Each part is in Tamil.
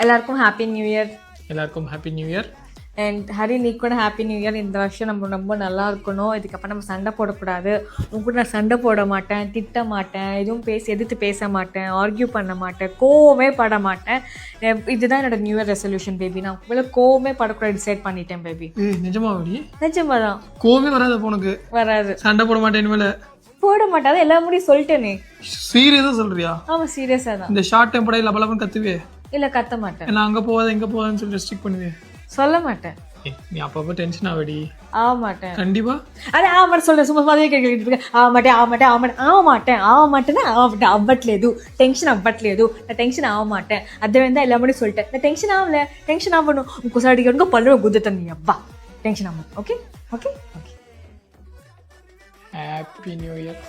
எல்லாருக்கும் ஹாப்பி நியூ இயர். எல்லாருக்கும் happy new year. And Hari, நீ கூட ஹாப்பி நியூ இயர். இந்த வருஷம் நம்ம ரொம்ப நல்லா இருக்கணும். இதுக்கப்புறம் நம்ம சண்டை போடக்கூடாது. உங்க கூட நான் சண்டை போட மாட்டேன், திட்ட மாட்டேன், எதுவும் எதிர்த்து பேச மாட்டேன், ஆர்கியூ பண்ண மாட்டேன், கோவமே பட மாட்டேன். இதுதான் என்னோட நியூ இயர் ரெசல்யூஷன் பேபி. நான் உங்களை கோவமே படக்கூடாது டிசைட் பண்ணிட்டேன் பேபி. நிஜமாவடி? நிஜமாதான். கோவமே வராது உனக்கு? வராது. சண்டை போட மாட்டேன் இனிமேல? போட மாட்டாத, எல்லா முடியும் சொல்லிட்டேனே. சீரியஸா சொல்றியா? ஆமா, சீரியஸா தான். இந்த ஷார்ட் டெம்பரே லபலபன் கத்துவே? இல்ல, கத்த மாட்டேன். நான் அங்க போகாத இங்க போகாதன்னு சொல்லி ரெஸ்ட்ரிக்ட் பண்ணுவே? சொல்ல மாட்டேன். நீ அப்பப்போ டென்ஷன் ஆவடி? ஆக மாட்டேன். கண்டிப்பா? అదే ఆ మాట சொல்ற சும்மா மாதிரி கேட்க అవ్వట్లేదు, టెన్షన్ అవ్వట్లేదు, నా టెన్షన్ అవ్వమాటే అర్థమైందా? ఇలా కూడా சொல்லிட்டேன். நான் டென்ஷன் ஆகல, டென்ஷன் ஆகணும். ఇంకోసారి అడిగాను పళ్ళు గుద్దుతాను నీ అబ్బా. టెన్షన్ అవ్వను. Okay okay okay. Happy new year.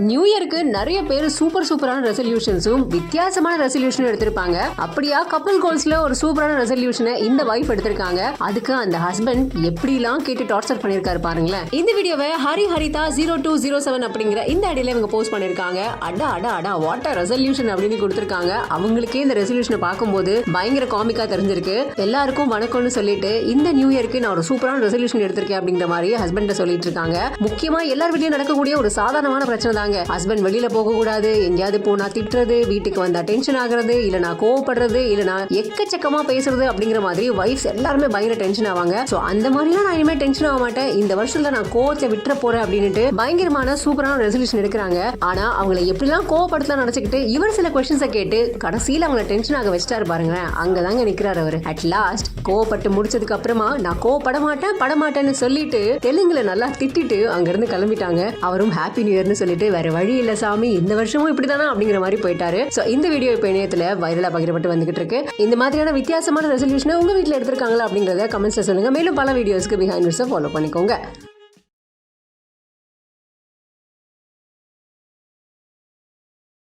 New இயருக்கு நிறைய பேர் சூப்பரான ரெசல்யூஷன்ஸும் வித்தியாசமான ரெசல்யூஷனும் எடுத்திருப்பாங்க. அப்படியா கப்பல் கோல்ஸ்ல ஒரு சூப்பரான ரெசல்யூஷனை இந்த வைஃப் எடுத்திருக்காங்க. அதுக்கு அந்த ஹஸ்பண்ட் எப்படிலாம் கேட்டு டார்ச்சர் பண்ணிருக்காரு பாருங்களேன். இந்த வீடியோவை ஹரிதா 0207 அப்படிங்கிற இந்த ஐடியில இவங்க போஸ்ட் பண்ணிருக்காங்க. அடா வாட் அ ரெசல்யூஷன் அப்படின்னு கொடுத்திருக்காங்க. அவங்களுக்கே இந்த ரெசல்யூஷனை பார்க்கும்போது பயங்கர காமிக்கா தெரிஞ்சிருக்கு. எல்லாருக்கும் வணக்கம்னு சொல்லிட்டு இந்த நியூ இயருக்கு நான் ஒரு சூப்பரான ரெசல்யூஷன் எடுத்திருக்கேன் அப்படிங்கிற மாதிரி ஹஸ்பண்ட சொல்லிட்டு இருக்காங்க. முக்கியமா எல்லார் வீட்லயும் நடக்கக்கூடிய ஒரு சாதாரணமான பிரச்சனை தாங்க. ஹஸ்பண்ட் வெளியில போக கூடாது, எங்கேயாவது போனா திட்டுறது, வீட்டுக்கு வந்தா டென்ஷன் ஆகுறது, இல்லனா கோவப்படுறது, இல்லனா எக்கச்சக்கமா பேசுறது அப்படிங்கிற மாதிரி வைஃப்ஸ் எல்லாருமே பயங்கர டென்ஷன் ஆவாங்க. சோ அந்த மாதிரிலாம் நான் இனிமே டென்ஷன் ஆக மாட்டேன், இந்த வருஷத்துல நான் கோவத்தை விட்டுற போறேன் அப்படின்னுட்டு பயங்கரமான சூப்பரான ரெசல்யூஷன் எடுக்கிறாங்க. ஆனா அவங்களை எப்படிலாம் கோவப்படுத்தலாம் நினைச்சுக்கிட்டு இவர் சில கொஸ்டின்ஸை கேட்டு கடைசியில அவங்களை டென்ஷன் ஆக வச்சுட்டாரு பாருங்க. அங்கதாங்க நிக்கிறாரு அவரு. அட் லாஸ்ட் கோவப்பட்டு முடிச்சதுக்கு அப்புறமா நான் கோவப்பட மாட்டேன்னு சொல்லிட்டு தெலுங்குல நல்லா திட்டிட்டு அங்க இருந்து கிளம்பிட்டாங்க. அவரும் ஹாப்பி நியூ இயர்னு சொல்லிட்டு வேற வழி இல்ல சாமி, இந்த வருஷமும் இப்படிதானா அப்படிங்கிற மாதிரி போயிட்டாரு. சோ இந்த வீடியோ இப்ப இணையத்துல வைரலா பகிரப்பட்டு வந்துகிட்டு இருக்கு. இந்த மாதிரியான வித்தியாசமான ரெசல்யூஷனை உங்க வீட்டுல எடுத்திருக்காங்களா அப்படிங்கறத கமெண்ட்ஸ்ல சொல்லுங்க. மேலும் பல வீடியோஸ்க்கு பிஹைண்ட் ஃபாலோ பண்ணிக்கோங்க.